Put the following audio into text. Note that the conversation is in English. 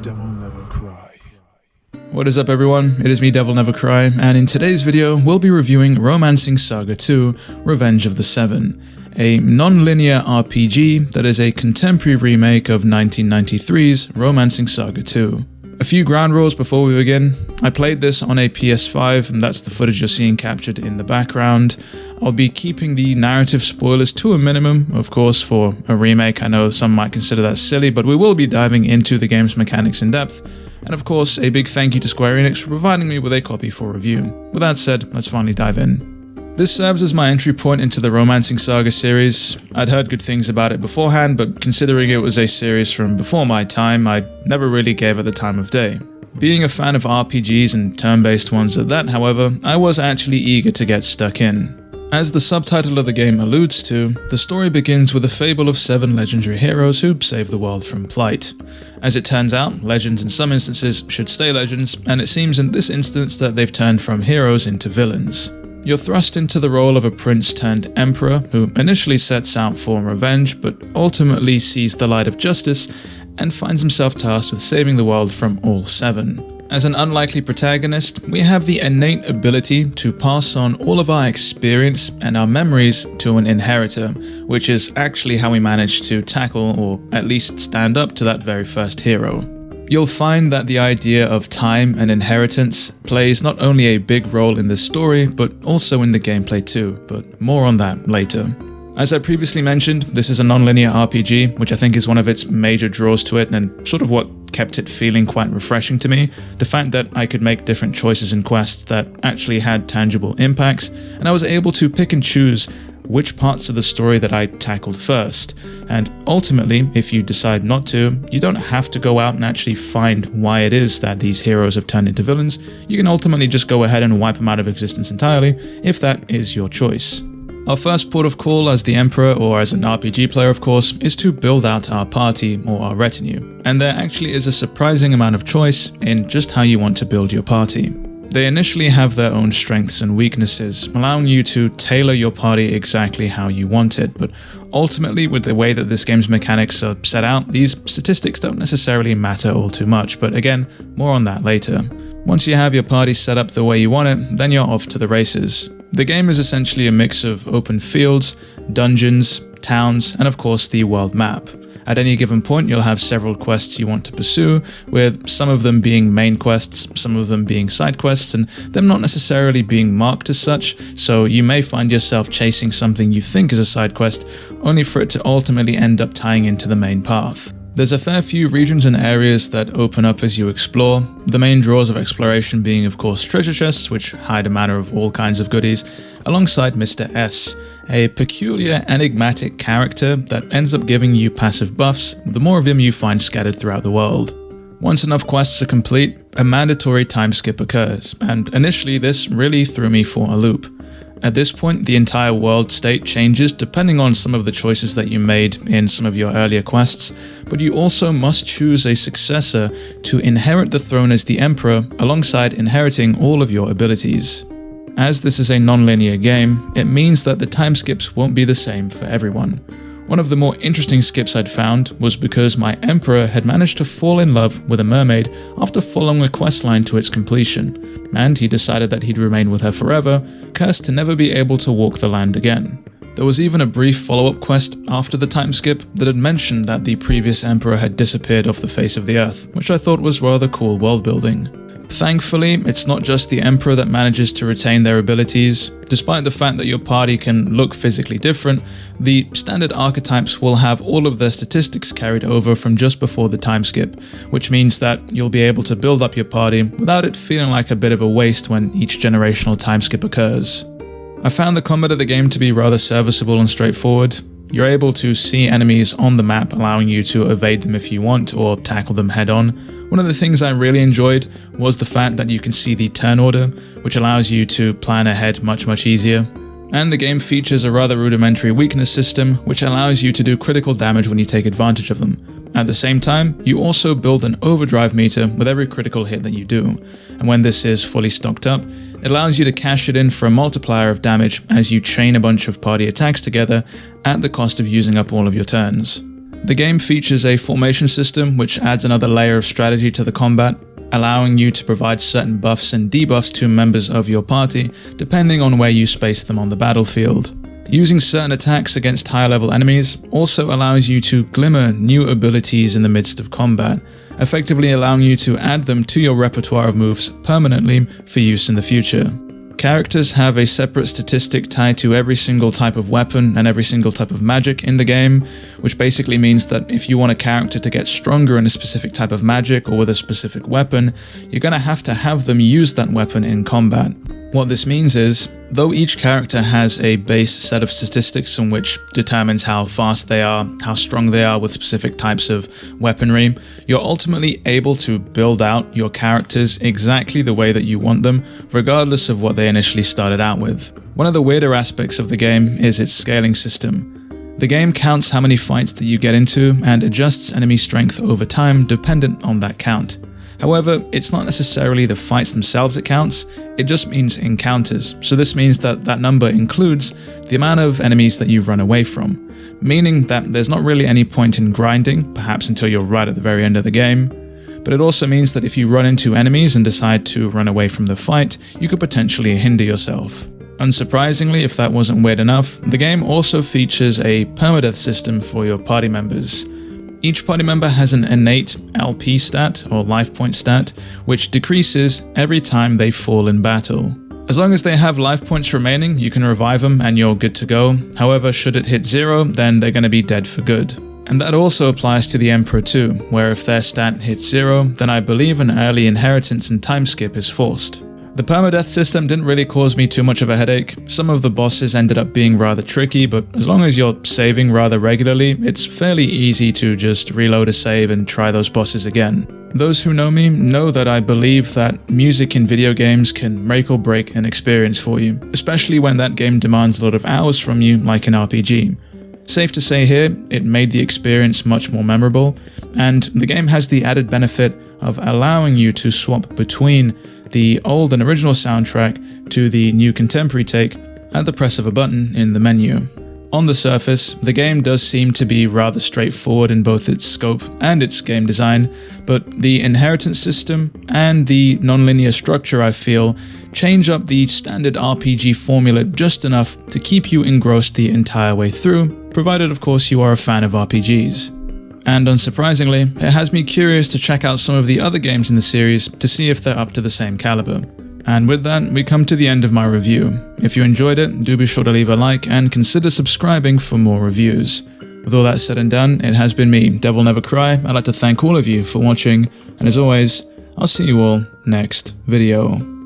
DevilNeverCry. What is up everyone, it is me DevilNeverCry, and in today's video we'll be reviewing Romancing Saga 2 Revenge of the Seven, a non-linear RPG that is a contemporary remake of 1993's Romancing Saga 2. A few ground rules before we begin. I played this on a PS5 and that's the footage you're seeing captured in the background. I'll be keeping the narrative spoilers to a minimum, of course, for a remake. I know some might consider that silly, but we will be diving into the game's mechanics in depth. And of course, a big thank you to Square Enix for providing me with a copy for review. With that said, let's finally dive in. This serves as my entry point into the Romancing Saga series. I'd heard good things about it beforehand, but considering it was a series from before my time, I never really gave it the time of day. Being a fan of RPGs and turn-based ones at that, however, I was actually eager to get stuck in. As the subtitle of the game alludes to, the story begins with a fable of 7 legendary heroes who save the world from plight. As it turns out, legends in some instances should stay legends, and it seems in this instance that they've turned from heroes into villains. You're thrust into the role of a prince turned emperor who initially sets out for revenge, but ultimately sees the light of justice and finds himself tasked with saving the world from all 7. As an unlikely protagonist, we have the innate ability to pass on all of our experience and our memories to an inheritor, which is actually how we manage to tackle or at least stand up to that very first hero. You'll find that the idea of time and inheritance plays not only a big role in this story, but also in the gameplay too, but more on that later. As I previously mentioned, this is a non-linear RPG, which I think is one of its major draws to it and sort of what kept it feeling quite refreshing to me. The fact that I could make different choices in quests that actually had tangible impacts, and I was able to pick and choose which parts of the story that I tackled first. And ultimately, if you decide not to, you don't have to go out and actually find why it is that these heroes have turned into villains. You can ultimately just go ahead and wipe them out of existence entirely, if that is your choice. Our first port of call as the Emperor, or as an RPG player of course, is to build out our party or our retinue. And there actually is a surprising amount of choice in just how you want to build your party. They initially have their own strengths and weaknesses, allowing you to tailor your party exactly how you want it, but ultimately with the way that this game's mechanics are set out, these statistics don't necessarily matter all too much, but again, more on that later. Once you have your party set up the way you want it, then you're off to the races. The game is essentially a mix of open fields, dungeons, towns, and of course the world map. At any given point, you'll have several quests you want to pursue, with some of them being main quests, some of them being side quests, and them not necessarily being marked as such, so you may find yourself chasing something you think is a side quest, only for it to ultimately end up tying into the main path. There's a fair few regions and areas that open up as you explore, the main draws of exploration being of course treasure chests, which hide a manner of all kinds of goodies, alongside Mr. S, a peculiar enigmatic character that ends up giving you passive buffs the more of him you find scattered throughout the world. Once enough quests are complete, a mandatory time skip occurs, and initially this really threw me for a loop. At this point, the entire world state changes depending on some of the choices that you made in some of your earlier quests, but you also must choose a successor to inherit the throne as the Emperor alongside inheriting all of your abilities. As this is a non-linear game, it means that the time skips won't be the same for everyone. One of the more interesting skips I'd found was because my Emperor had managed to fall in love with a mermaid after following a questline to its completion, and he decided that he'd remain with her forever, cursed to never be able to walk the land again. There was even a brief follow-up quest after the time skip that had mentioned that the previous Emperor had disappeared off the face of the earth, which I thought was rather cool world building. Thankfully, it's not just the Emperor that manages to retain their abilities. Despite the fact that your party can look physically different, the standard archetypes will have all of their statistics carried over from just before the time skip, which means that you'll be able to build up your party without it feeling like a bit of a waste when each generational time skip occurs. I found the combat of the game to be rather serviceable and straightforward. You're able to see enemies on the map, allowing you to evade them if you want or tackle them head on. One of the things I really enjoyed was the fact that you can see the turn order, which allows you to plan ahead much easier. And the game features a rather rudimentary weakness system, which allows you to do critical damage when you take advantage of them. At the same time, you also build an overdrive meter with every critical hit that you do, and when this is fully stocked up, it allows you to cash it in for a multiplier of damage as you chain a bunch of party attacks together at the cost of using up all of your turns. The game features a formation system which adds another layer of strategy to the combat, allowing you to provide certain buffs and debuffs to members of your party, depending on where you space them on the battlefield. Using certain attacks against higher level enemies also allows you to glimmer new abilities in the midst of combat, effectively allowing you to add them to your repertoire of moves permanently for use in the future. Characters have a separate statistic tied to every single type of weapon and every single type of magic in the game, which basically means that if you want a character to get stronger in a specific type of magic or with a specific weapon, you're going to have them use that weapon in combat. What this means is, though each character has a base set of statistics in which determines how fast they are, how strong they are with specific types of weaponry, you're ultimately able to build out your characters exactly the way that you want them, regardless of what they initially started out with. One of the weirder aspects of the game is its scaling system. The game counts how many fights that you get into and adjusts enemy strength over time dependent on that count. However, it's not necessarily the fights themselves it counts, it just means encounters. So this means that that number includes the amount of enemies that you've run away from, meaning that there's not really any point in grinding, perhaps until you're right at the very end of the game. But it also means that if you run into enemies and decide to run away from the fight, you could potentially hinder yourself. Unsurprisingly, if that wasn't weird enough, the game also features a permadeath system for your party members. Each party member has an innate LP stat, or life point stat, which decreases every time they fall in battle. As long as they have life points remaining, you can revive them and you're good to go. However, should it hit 0, then they're going to be dead for good. And that also applies to the Emperor too, where if their stat hits 0, then I believe an early inheritance and time skip is forced. The permadeath system didn't really cause me too much of a headache. Some of the bosses ended up being rather tricky, but as long as you're saving rather regularly, it's fairly easy to just reload a save and try those bosses again. Those who know me know that I believe that music in video games can make or break an experience for you, especially when that game demands a lot of hours from you like an RPG. Safe to say here, it made the experience much more memorable, and the game has the added benefit of allowing you to swap between the old and original soundtrack to the new contemporary take at the press of a button in the menu. On the surface, the game does seem to be rather straightforward in both its scope and its game design, but the inheritance system and the nonlinear structure, I feel, change up the standard RPG formula just enough to keep you engrossed the entire way through, provided of course you are a fan of RPGs. And unsurprisingly, it has me curious to check out some of the other games in the series to see if they're up to the same caliber. And with that, we come to the end of my review. If you enjoyed it, do be sure to leave a like and consider subscribing for more reviews. With all that said and done, it has been me, DevilNeverCry. I'd like to thank all of you for watching, and as always, I'll see you all next video.